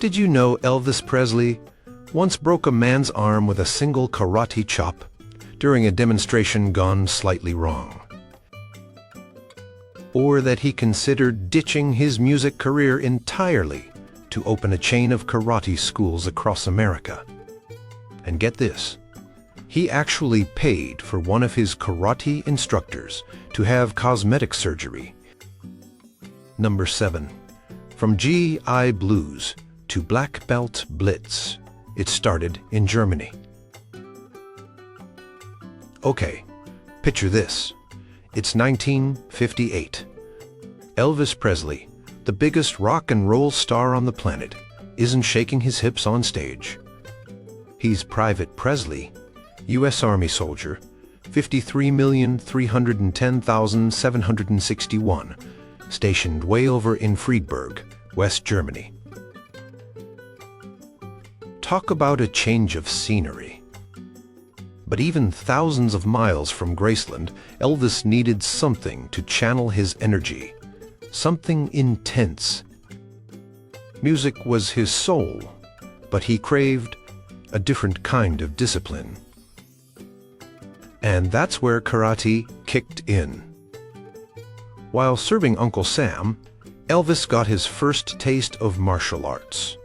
Did you know Elvis Presley once broke a man's arm with a single karate chop during a demonstration gone slightly wrong? Or that he considered ditching his music career entirely to open a chain of karate schools across America? And get this, he actually paid for one of his karate instructors to have cosmetic surgery. Number 7. From GI Blues to Black Belt Blitz, it started in Germany. Okay, picture this. It's 1958. Elvis Presley, the biggest rock and roll star on the planet, isn't shaking his hips on stage. He's Private Presley, U.S. Army soldier, 53,310,761, stationed way over in Friedberg, West Germany. Talk about a change of scenery. But even thousands of miles from Graceland, Elvis needed something to channel his energy, something intense. Music was his soul, but he craved a different kind of discipline. And that's where karate kicked in. While serving Uncle Sam, Elvis got his first taste of martial arts.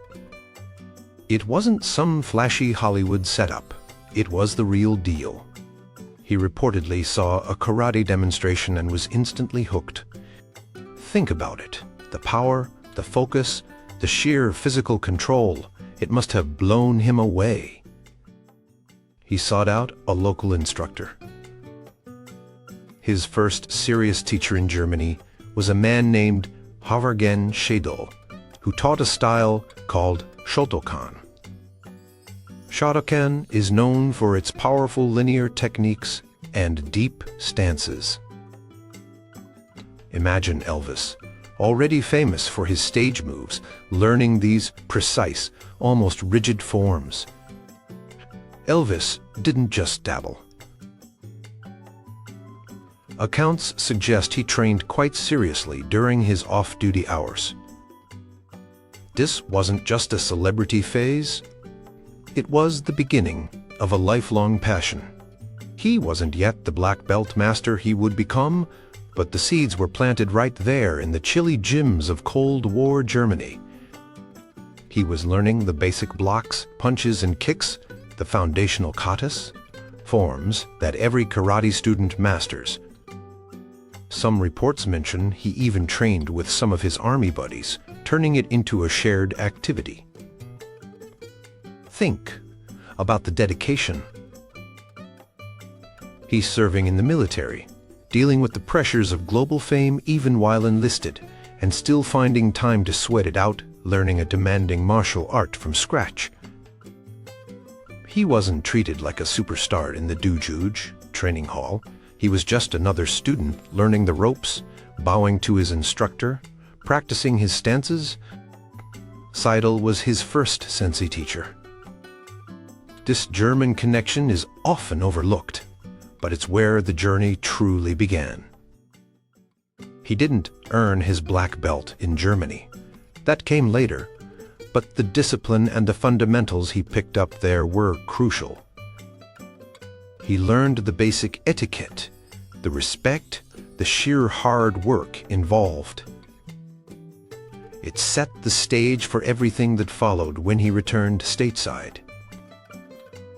It wasn't some flashy Hollywood setup. It was the real deal. He reportedly saw a karate demonstration and was instantly hooked. Think about it. The power, the focus, the sheer physical control. It must have blown him away. He sought out a local instructor. His first serious teacher in Germany was a man named Juergen Seydel, who taught a style called Shotokan. Shotokan is known for its powerful linear techniques and deep stances. Imagine Elvis, already famous for his stage moves, learning these precise, almost rigid forms. Elvis didn't just dabble. Accounts suggest he trained quite seriously during his off-duty hours. This wasn't just a celebrity phase. It was the beginning of a lifelong passion. He wasn't yet the black belt master he would become, but the seeds were planted right there in the chilly gyms of Cold War Germany. He was learning the basic blocks, punches, and kicks, the foundational katas, forms that every karate student masters. Some reports mention he even trained with some of his army buddies, turning it into a shared activity. Think about the dedication. He's serving in the military, dealing with the pressures of global fame even while enlisted, and still finding time to sweat it out, learning a demanding martial art from scratch. He wasn't treated like a superstar in the dojuj training hall. He was just another student learning the ropes, bowing to his instructor, practicing his stances. Seydel was his first sensei teacher. This German connection is often overlooked, but it's where the journey truly began. He didn't earn his black belt in Germany. That came later, but the discipline and the fundamentals he picked up there were crucial. He learned the basic etiquette, the respect, the sheer hard work involved. It set the stage for everything that followed when he returned stateside.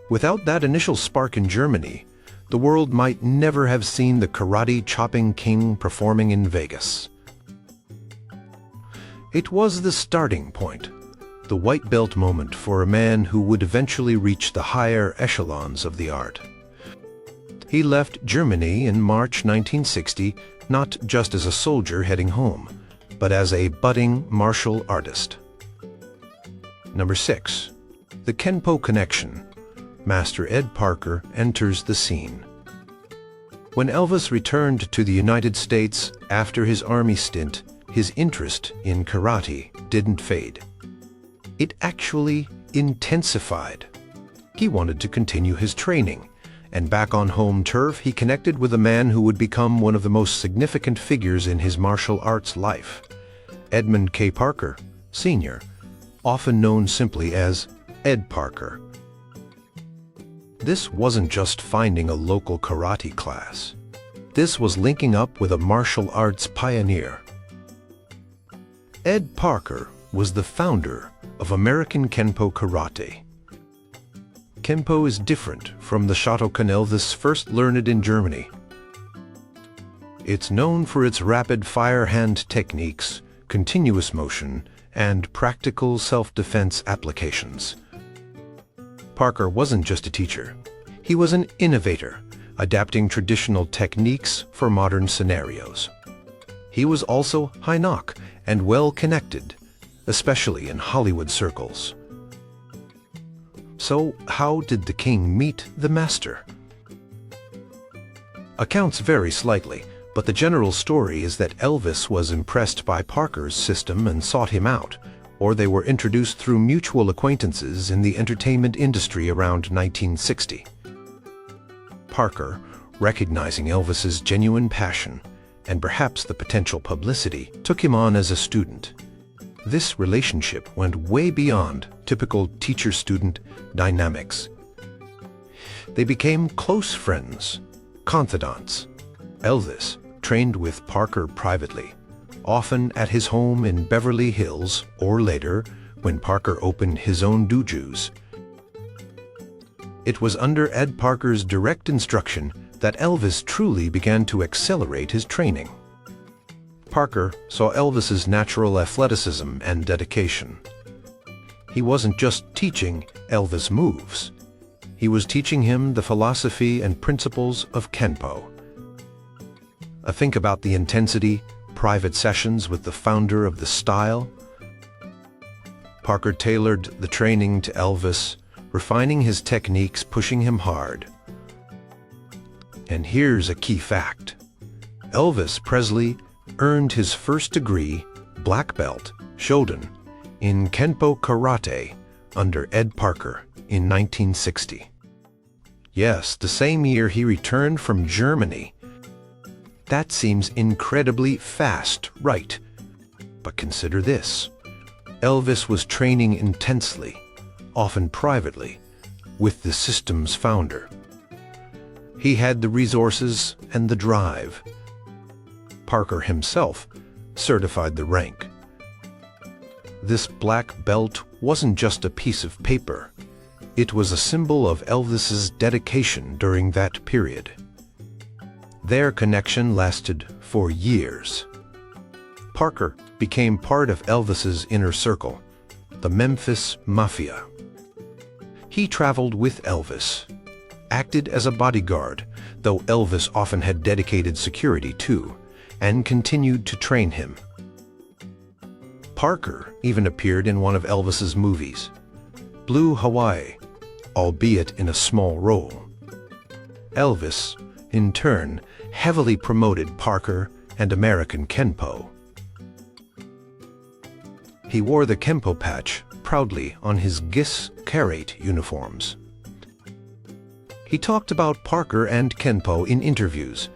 Without that initial spark in Germany, the world might never have seen the karate chopping king performing in Vegas. It was the starting point, the white belt moment for a man who would eventually reach the higher echelons of the art. He left Germany in March 1960, not just as a soldier heading home, but as a budding martial artist. Number 6. The Kenpo Connection. Master Ed Parker enters the scene. When Elvis returned to the United States after his army stint, his interest in karate didn't fade. It actually intensified. He wanted to continue his training, and back on home turf he connected with a man who would become one of the most significant figures in his martial arts life, Edmund K. Parker, Sr., often known simply as Ed Parker. This wasn't just finding a local karate class. This was linking up with a martial arts pioneer. Ed Parker was the founder of American Kenpo Karate. Kenpo is different from the Shotokan Elvis first learned in Germany. It's known for its rapid-fire hand techniques, continuous motion, and practical self-defense applications. Parker wasn't just a teacher. He was an innovator, adapting traditional techniques for modern scenarios. He was also high-knock and well-connected, especially in Hollywood circles. So, how did the king meet the master? Accounts vary slightly, but the general story is that Elvis was impressed by Parker's system and sought him out, or they were introduced through mutual acquaintances in the entertainment industry around 1960. Parker, recognizing Elvis's genuine passion and perhaps the potential publicity, took him on as a student. This relationship went way beyond typical teacher-student dynamics. They became close friends, confidants. Elvis trained with Parker privately, often at his home in Beverly Hills, or later, when Parker opened his own dojos. It was under Ed Parker's direct instruction that Elvis truly began to accelerate his training. Parker saw Elvis's natural athleticism and dedication. He wasn't just teaching Elvis moves. He was teaching him the philosophy and principles of Kenpo. Think about the intensity, private sessions with the founder of the style. Parker tailored the training to Elvis, refining his techniques, pushing him hard. And here's a key fact. Elvis Presley earned his first degree, black belt, Shotokan, in Kenpo Karate under Ed Parker in 1960. Yes, the same year he returned from Germany. That seems incredibly fast, right? But consider this. Elvis was training intensely, often privately, with the system's founder. He had the resources and the drive. Parker himself certified the rank. This black belt wasn't just a piece of paper. It was a symbol of Elvis's dedication during that period. Their connection lasted for years. Parker became part of Elvis's inner circle, the Memphis Mafia. He traveled with Elvis, acted as a bodyguard, though Elvis often had dedicated security too, and continued to train him. Parker even appeared in one of Elvis's movies, Blue Hawaii, albeit in a small role. Elvis, in turn, heavily promoted Parker and American Kenpo. He wore the Kenpo patch proudly on his GIS Karate uniforms. He talked about Parker and Kenpo in interviews.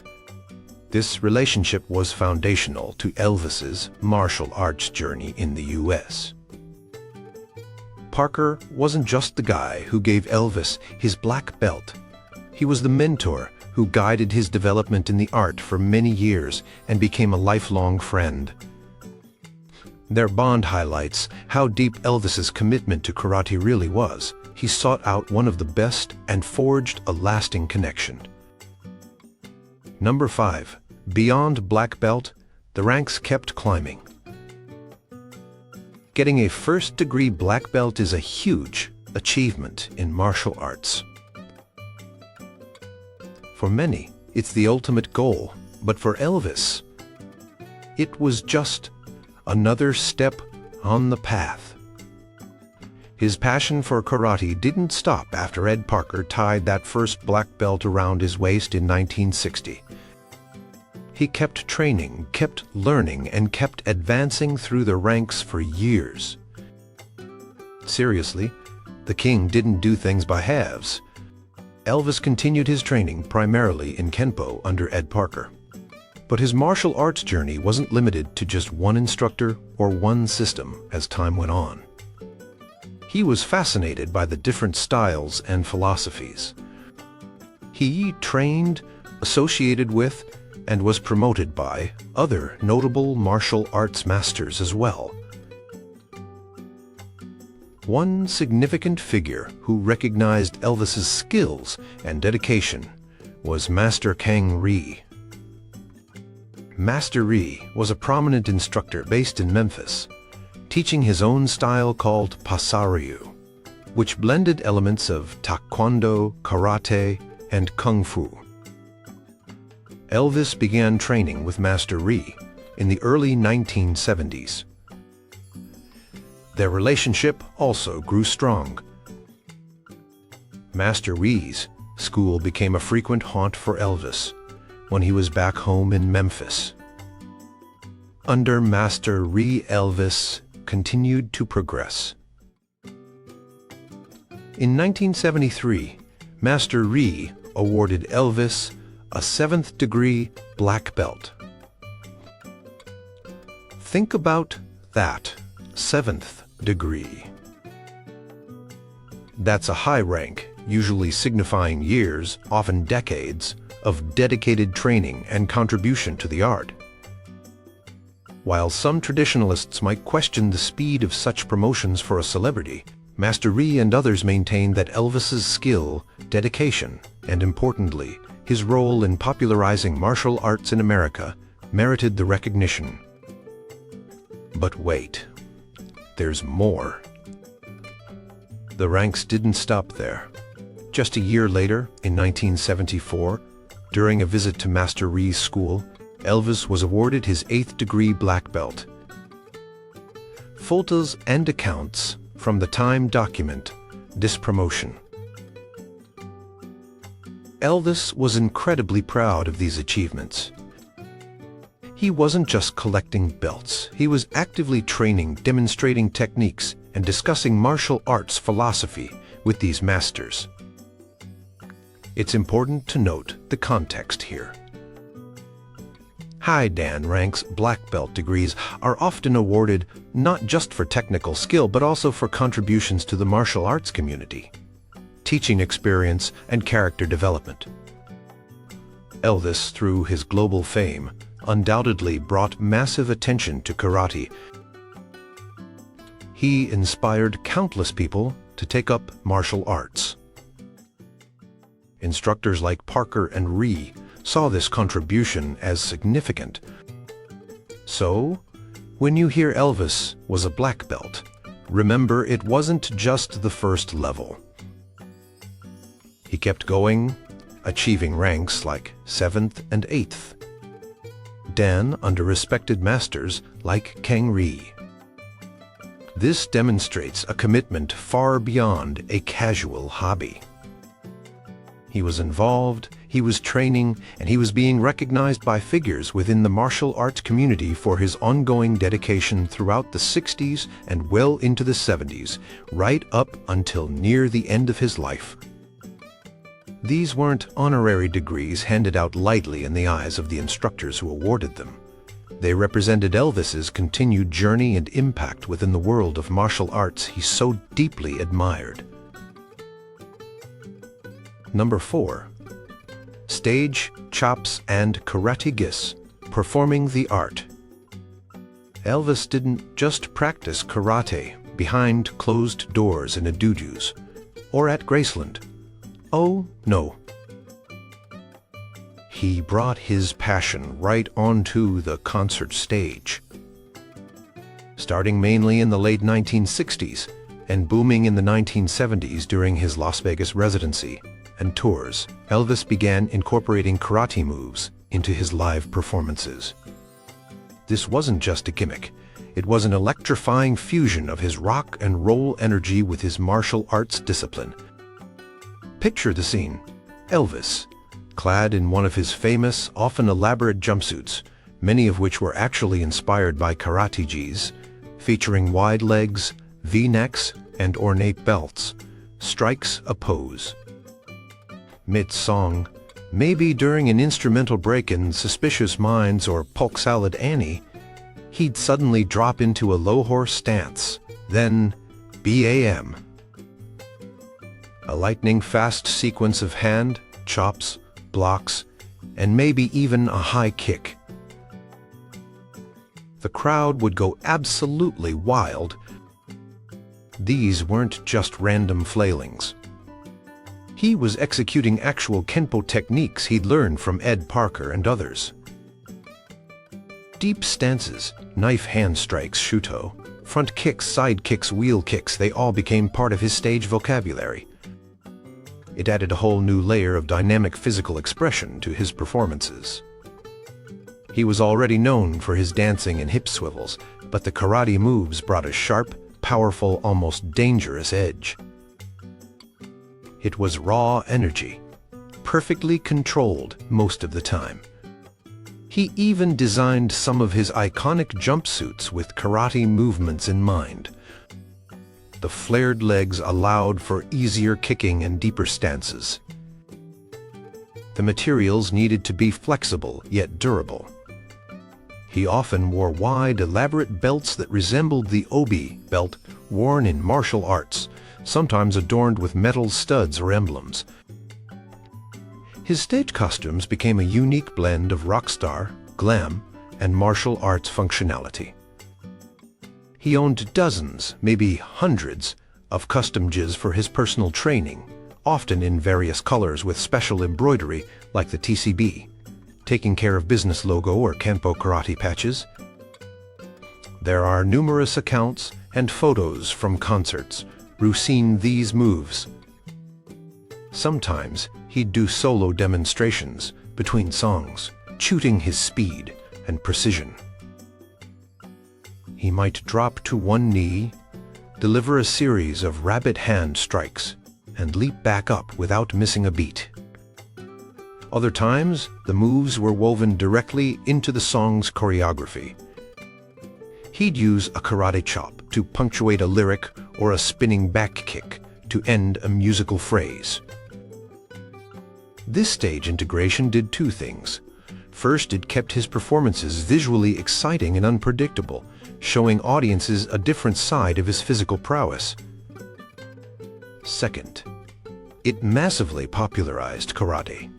This relationship was foundational to Elvis's martial arts journey in the U.S. Parker wasn't just the guy who gave Elvis his black belt. He was the mentor who guided his development in the art for many years and became a lifelong friend. Their bond highlights how deep Elvis's commitment to karate really was. He sought out one of the best and forged a lasting connection. Number 5. Beyond black belt, the ranks kept climbing. Getting a first-degree black belt is a huge achievement in martial arts. For many, it's the ultimate goal, but for Elvis, it was just another step on the path. His passion for karate didn't stop after Ed Parker tied that first black belt around his waist in 1960. He kept training, kept learning, and kept advancing through the ranks for years. Seriously, the king didn't do things by halves. Elvis continued his training primarily in Kenpo under Ed Parker. But his martial arts journey wasn't limited to just one instructor or one system as time went on. He was fascinated by the different styles and philosophies. He trained, associated with, and was promoted by other notable martial arts masters as well. One significant figure who recognized Elvis's skills and dedication was Master Kang Rhee. Master Rhee was a prominent instructor based in Memphis, teaching his own style called Pasaryu, which blended elements of taekwondo, karate, and kung fu. Elvis began training with Master Rhee in the early 1970s. Their relationship also grew strong. Master Rhee's school became a frequent haunt for Elvis when he was back home in Memphis. Under Master Rhee, Elvis continued to progress. In 1973, Master Rhee awarded Elvis a 7th degree black belt. Think about that, 7th degree. That's a high rank, usually signifying years, often decades, of dedicated training and contribution to the art. While some traditionalists might question the speed of such promotions for a celebrity, Master Rhee and others maintain that Elvis's skill, dedication, and importantly, his role in popularizing martial arts in America merited the recognition. But wait, there's more. The ranks didn't stop there. Just a year later, in 1974, during a visit to Master Rhee's school, Elvis was awarded his 8th degree black belt. Photos and accounts from the Time document this promotion. Elvis was incredibly proud of these achievements. He wasn't just collecting belts, he was actively training, demonstrating techniques, and discussing martial arts philosophy with these masters. It's important to note the context here. High Dan ranks black belt degrees are often awarded not just for technical skill but also for contributions to the martial arts community, teaching experience, and character development. Elvis, through his global fame, undoubtedly brought massive attention to karate. He inspired countless people to take up martial arts. Instructors like Parker and Rhee saw this contribution as significant. So, when you hear Elvis was a black belt, remember it wasn't just the first level. He kept going, achieving ranks like 7th and 8th Dan under respected masters like Kang Rhee. This demonstrates a commitment far beyond a casual hobby. He was involved, he was training, and he was being recognized by figures within the martial arts community for his ongoing dedication throughout the 60s and well into the 70s, right up until near the end of his life. These weren't honorary degrees handed out lightly in the eyes of the instructors who awarded them. They represented Elvis's continued journey and impact within the world of martial arts he so deeply admired. Number 4. Stage, chops, and karate gis, performing the art. Elvis didn't just practice karate behind closed doors in a dojo's or at Graceland. Oh, no. He brought his passion right onto the concert stage. Starting mainly in the late 1960s and booming in the 1970s during his Las Vegas residency and tours, Elvis began incorporating karate moves into his live performances. This wasn't just a gimmick. It was an electrifying fusion of his rock and roll energy with his martial arts discipline. Picture the scene. Elvis, clad in one of his famous, often elaborate jumpsuits, many of which were actually inspired by karate gis, featuring wide legs, V-necks, and ornate belts, strikes a pose. Mid-song, maybe during an instrumental break in Suspicious Minds or Polk Salad Annie, he'd suddenly drop into a low horse stance. Then, BAM. A lightning-fast sequence of hand, chops, blocks, and maybe even a high kick. The crowd would go absolutely wild. These weren't just random flailings. He was executing actual Kenpo techniques he'd learned from Ed Parker and others. Deep stances, knife hand strikes, shuto, front kicks, side kicks, wheel kicks, they all became part of his stage vocabulary. It added a whole new layer of dynamic physical expression to his performances. He was already known for his dancing and hip swivels, but the karate moves brought a sharp, powerful, almost dangerous edge. It was raw energy, perfectly controlled most of the time. He even designed some of his iconic jumpsuits with karate movements in mind. The flared legs allowed for easier kicking and deeper stances. The materials needed to be flexible yet durable. He often wore wide, elaborate belts that resembled the obi belt worn in martial arts, sometimes adorned with metal studs or emblems. His stage costumes became a unique blend of rock star, glam, and martial arts functionality. He owned dozens, maybe hundreds, of custom jizz for his personal training, often in various colors with special embroidery like the TCB, taking care of business logo or Kenpo karate patches. There are numerous accounts and photos from concerts routine these moves. Sometimes he'd do solo demonstrations between songs, tuning his speed and precision. He might drop to one knee, deliver a series of rabbit hand strikes, and leap back up without missing a beat. Other times, the moves were woven directly into the song's choreography. He'd use a karate chop to punctuate a lyric or a spinning back kick to end a musical phrase. This stage integration did two things. First, it kept his performances visually exciting and unpredictable, showing audiences a different side of his physical prowess. Second, it massively popularized karate.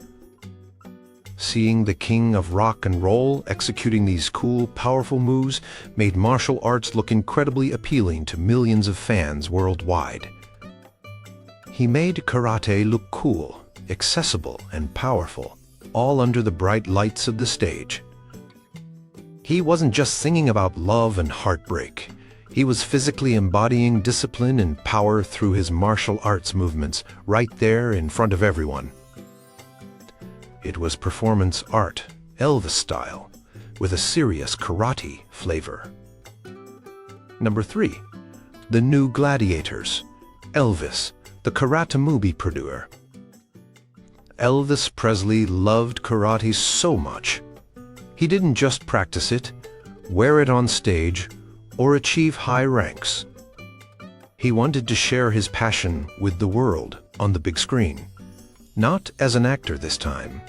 Seeing the king of rock and roll executing these cool, powerful moves made martial arts look incredibly appealing to millions of fans worldwide. He made karate look cool, accessible, and powerful, all under the bright lights of the stage. He wasn't just singing about love and heartbreak. He was physically embodying discipline and power through his martial arts movements right there in front of everyone. It was performance art, Elvis style, with a serious karate flavor. Number 3. The New Gladiators. Elvis, the karate movie producer. Elvis Presley loved karate so much. He didn't just practice it, wear it on stage, or achieve high ranks. He wanted to share his passion with the world on the big screen, not as an actor this time,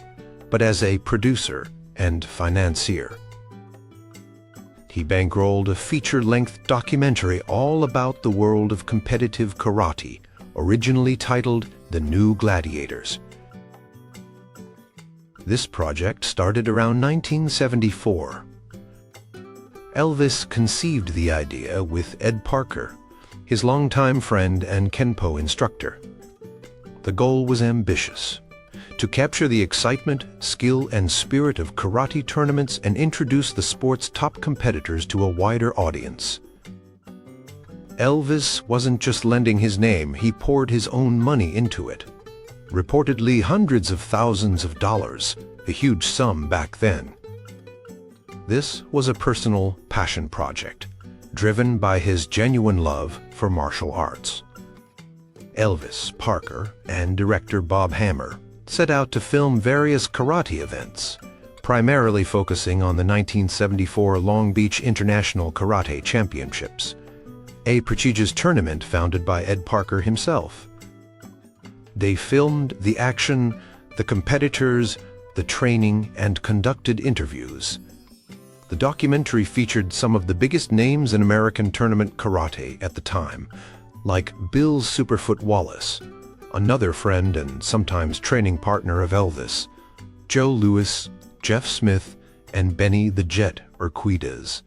but as a producer and financier. He bankrolled a feature-length documentary all about the world of competitive karate, originally titled The New Gladiators. This project started around 1974. Elvis conceived the idea with Ed Parker, his longtime friend and Kenpo instructor. The goal was ambitious: to capture the excitement, skill, and spirit of karate tournaments and introduce the sport's top competitors to a wider audience. Elvis wasn't just lending his name, he poured his own money into it. Reportedly hundreds of thousands of dollars, a huge sum back then. This was a personal passion project, driven by his genuine love for martial arts. Elvis, Parker, and director Bob Hammer set out to film various karate events, primarily focusing on the 1974 Long Beach International Karate Championships, a prestigious tournament founded by Ed Parker himself. They filmed the action, the competitors, the training, and conducted interviews. The documentary featured some of the biggest names in American tournament karate at the time, like Bill Superfoot Wallace, another friend and sometimes training partner of Elvis, Joe Louis, Jeff Smith, and Benny the Jet Urquidez.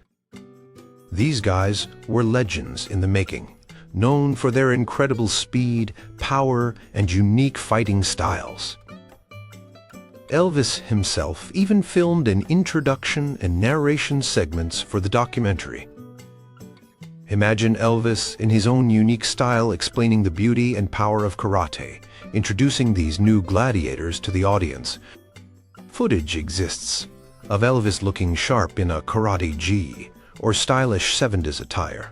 These guys were legends in the making, known for their incredible speed, power, and unique fighting styles. Elvis himself even filmed an introduction and narration segments for the documentary. Imagine Elvis in his own unique style explaining the beauty and power of karate, introducing these new gladiators to the audience. Footage exists of Elvis looking sharp in a karate gi or stylish 70s attire,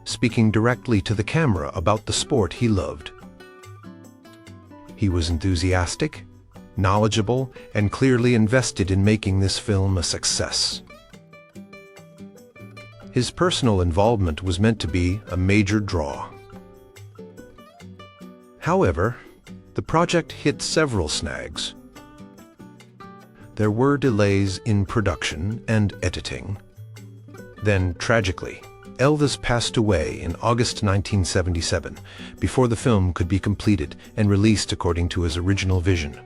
speaking directly to the camera about the sport he loved. He was enthusiastic, knowledgeable, and clearly invested in making this film a success. His personal involvement was meant to be a major draw. However, the project hit several snags. There were delays in production and editing. Then, tragically, Elvis passed away in August 1977, before the film could be completed and released according to his original vision.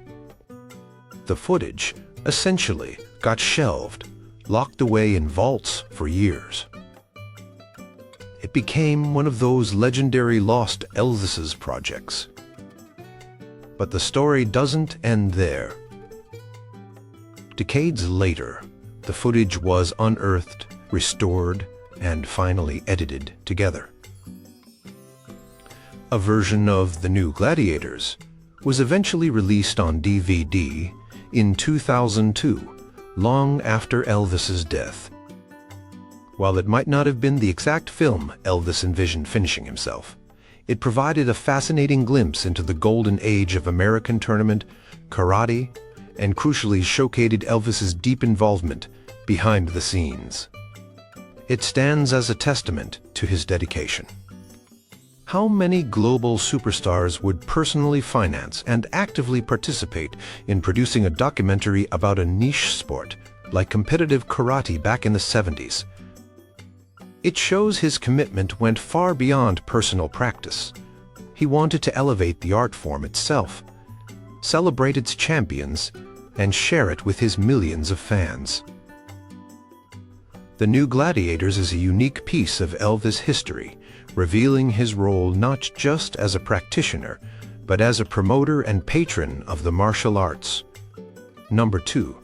The footage, essentially, got shelved, locked away in vaults for years. It became one of those legendary lost Elvis's projects. But the story doesn't end there. Decades later, the footage was unearthed, restored, and finally edited together. A version of The New Gladiators was eventually released on DVD in 2002, long after Elvis's death. While it might not have been the exact film Elvis envisioned finishing himself, it provided a fascinating glimpse into the golden age of American tournament, karate, and crucially showcased Elvis's deep involvement behind the scenes. It stands as a testament to his dedication. How many global superstars would personally finance and actively participate in producing a documentary about a niche sport like competitive karate back in the 70s? It shows his commitment went far beyond personal practice. He wanted to elevate the art form itself, celebrate its champions, and share it with his millions of fans. The New Gladiators is a unique piece of Elvis history, revealing his role not just as a practitioner, but as a promoter and patron of the martial arts. Number 2.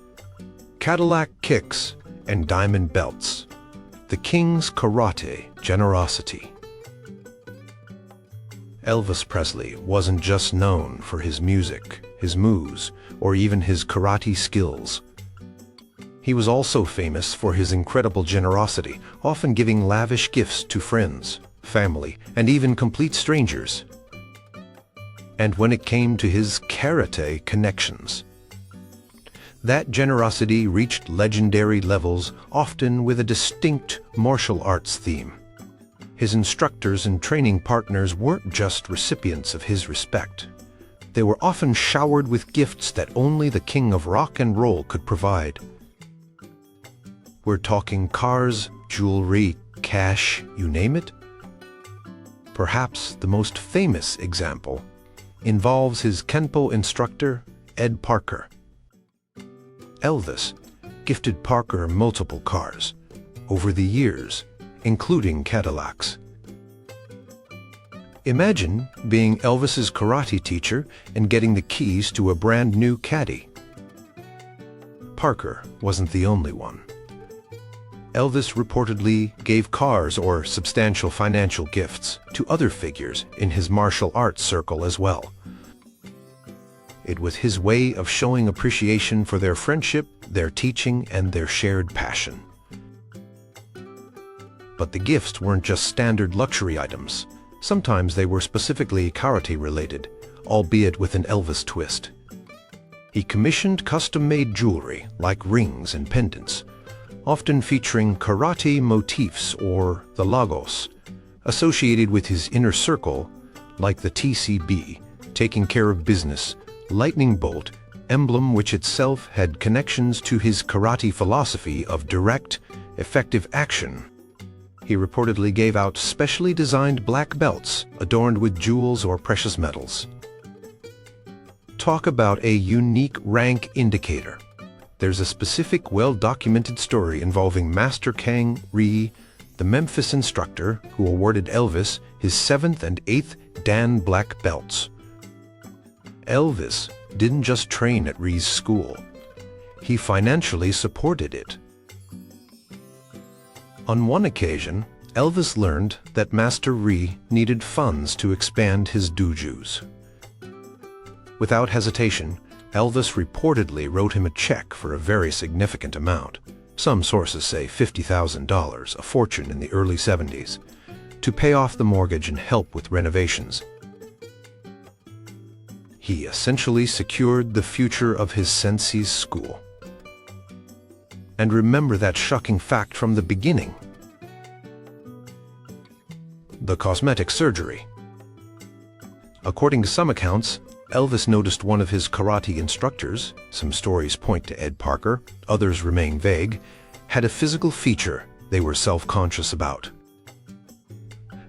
Cadillac Kicks and Diamond Belts. The King's Karate Generosity. Elvis Presley wasn't just known for his music, his moves, or even his karate skills. He was also famous for his incredible generosity, often giving lavish gifts to friends, family, and even complete strangers. And when it came to his karate connections, that generosity reached legendary levels, often with a distinct martial arts theme. His instructors and training partners weren't just recipients of his respect. They were often showered with gifts that only the king of rock and roll could provide. We're talking cars, jewelry, cash, you name it. Perhaps the most famous example involves his Kenpo instructor, Ed Parker. Elvis gifted Parker multiple cars over the years, including Cadillacs. Imagine being Elvis's karate teacher and getting the keys to a brand new Caddy. Parker wasn't the only one. Elvis reportedly gave cars or substantial financial gifts to other figures in his martial arts circle as well. It was his way of showing appreciation for their friendship, their teaching, and their shared passion. But the gifts weren't just standard luxury items. Sometimes they were specifically karate-related, albeit with an Elvis twist. He commissioned custom-made jewelry like rings and pendants, often featuring karate motifs or the logos, associated with his inner circle, like the TCB, taking care of business, lightning bolt, emblem which itself had connections to his karate philosophy of direct, effective action. He reportedly gave out specially designed black belts adorned with jewels or precious metals. Talk about a unique rank indicator. There's a specific, well-documented story involving Master Kang Rhee, the Memphis instructor who awarded Elvis his 7th and 8th Dan black belts. Elvis didn't just train at Rhee's school. He financially supported it. On one occasion, Elvis learned that Master Rhee needed funds to expand his dojus. Without hesitation, Elvis reportedly wrote him a check for a very significant amount. Some sources say $50,000, a fortune in the early 70s, to pay off the mortgage and help with renovations. He essentially secured the future of his sensei's school. And remember that shocking fact from the beginning. The cosmetic surgery. According to some accounts, Elvis noticed one of his karate instructors, some stories point to Ed Parker, others remain vague, had a physical feature they were self-conscious about.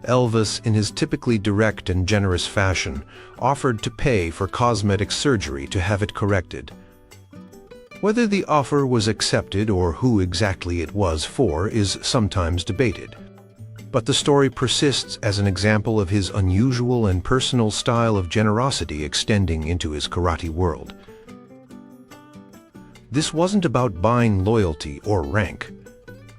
Elvis, in his typically direct and generous fashion, offered to pay for cosmetic surgery to have it corrected. Whether the offer was accepted or who exactly it was for is sometimes debated. But the story persists as an example of his unusual and personal style of generosity extending into his karate world. This wasn't about buying loyalty or rank.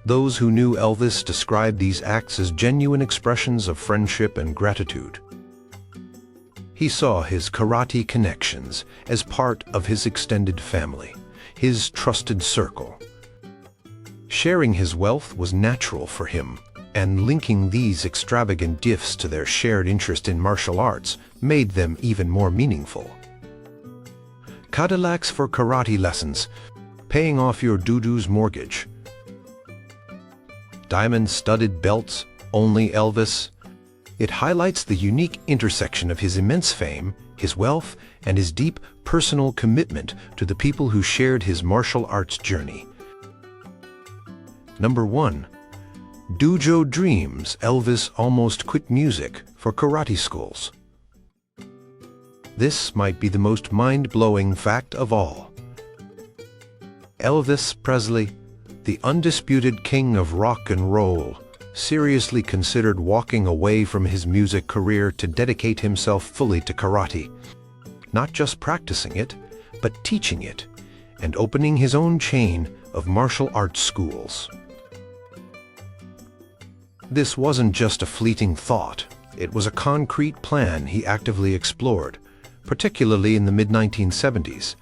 Those who knew Elvis described these acts as genuine expressions of friendship and gratitude. He saw his karate connections as part of his extended family, his trusted circle. Sharing his wealth was natural for him, and linking these extravagant gifts to their shared interest in martial arts made them even more meaningful. Cadillacs for karate lessons, paying off your dojo's mortgage. Diamond-studded belts, only Elvis. It highlights the unique intersection of his immense fame, his wealth, and his deep personal commitment to the people who shared his martial arts journey. Number 1. Dojo dreams. Elvis almost quit music for karate schools. This might be the most mind-blowing fact of all. Elvis Presley, the undisputed king of rock and roll, seriously considered walking away from his music career to dedicate himself fully to karate. Not just practicing it, but teaching it, and opening his own chain of martial arts schools. This wasn't just a fleeting thought. It was a concrete plan he actively explored, particularly in the mid-1970s.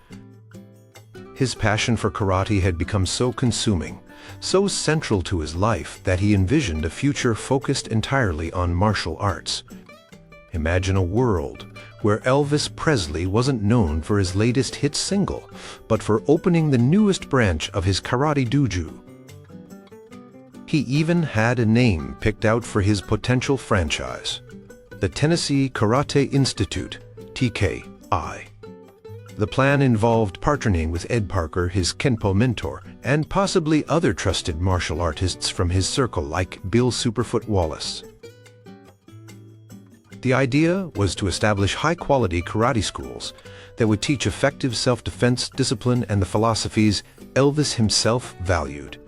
His passion for karate had become so consuming, so central to his life, that he envisioned a future focused entirely on martial arts. Imagine a world where Elvis Presley wasn't known for his latest hit single, but for opening the newest branch of his karate dojo. He even had a name picked out for his potential franchise, the Tennessee Karate Institute, TKI. The plan involved partnering with Ed Parker, his Kenpo mentor, and possibly other trusted martial artists from his circle like Bill Superfoot Wallace. The idea was to establish high-quality karate schools that would teach effective self-defense, discipline, and the philosophies Elvis himself valued.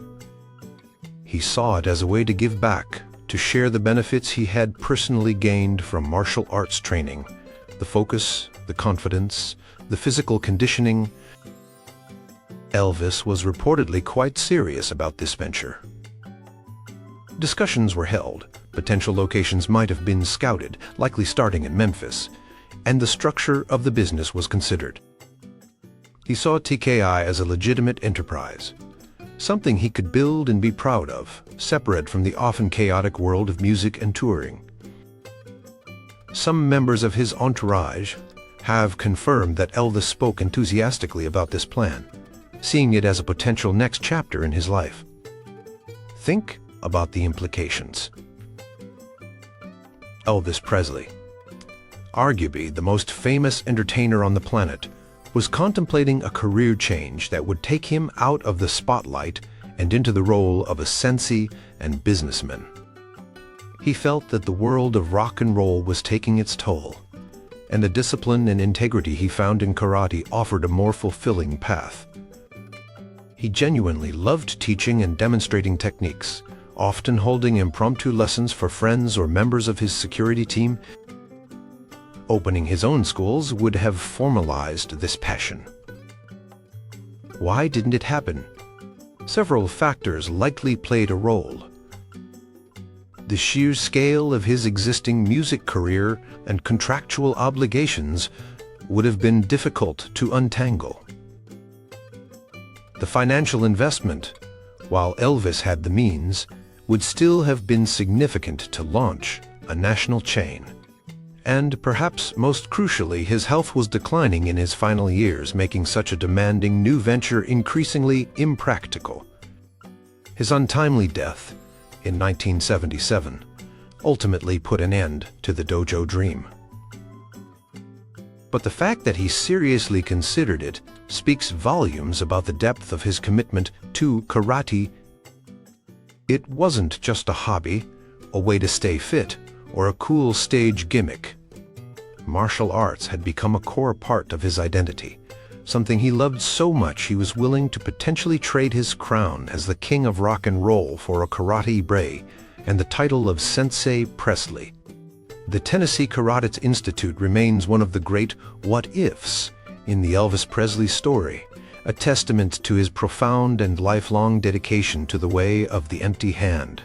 He saw it as a way to give back, to share the benefits he had personally gained from martial arts training, the focus, the confidence, the physical conditioning. Elvis was reportedly quite serious about this venture. Discussions were held, potential locations might have been scouted, likely starting in Memphis, and the structure of the business was considered. He saw TKI as a legitimate enterprise, something he could build and be proud of, separate from the often chaotic world of music and touring. Some members of his entourage have confirmed that Elvis spoke enthusiastically about this plan, seeing it as a potential next chapter in his life. Think about the implications. Elvis Presley, arguably the most famous entertainer on the planet, was contemplating a career change that would take him out of the spotlight and into the role of a sensei and businessman. He felt that the world of rock and roll was taking its toll, and the discipline and integrity he found in karate offered a more fulfilling path. He genuinely loved teaching and demonstrating techniques, often holding impromptu lessons for friends or members of his security team. Opening his own schools would have formalized this passion. Why didn't it happen? Several factors likely played a role. The sheer scale of his existing music career and contractual obligations would have been difficult to untangle. The financial investment, while Elvis had the means, would still have been significant to launch a national chain. And perhaps most crucially, his health was declining in his final years, making such a demanding new venture increasingly impractical. His untimely death in 1977 ultimately put an end to the dojo dream. But the fact that he seriously considered it speaks volumes about the depth of his commitment to karate. It wasn't just a hobby, a way to stay fit, or a cool stage gimmick. Martial arts had become a core part of his identity, something he loved so much he was willing to potentially trade his crown as the king of rock and roll for a karate bre and the title of Sensei Presley. The Tennessee Karate Institute remains one of the great what-ifs in the Elvis Presley story, a testament to his profound and lifelong dedication to the way of the empty hand.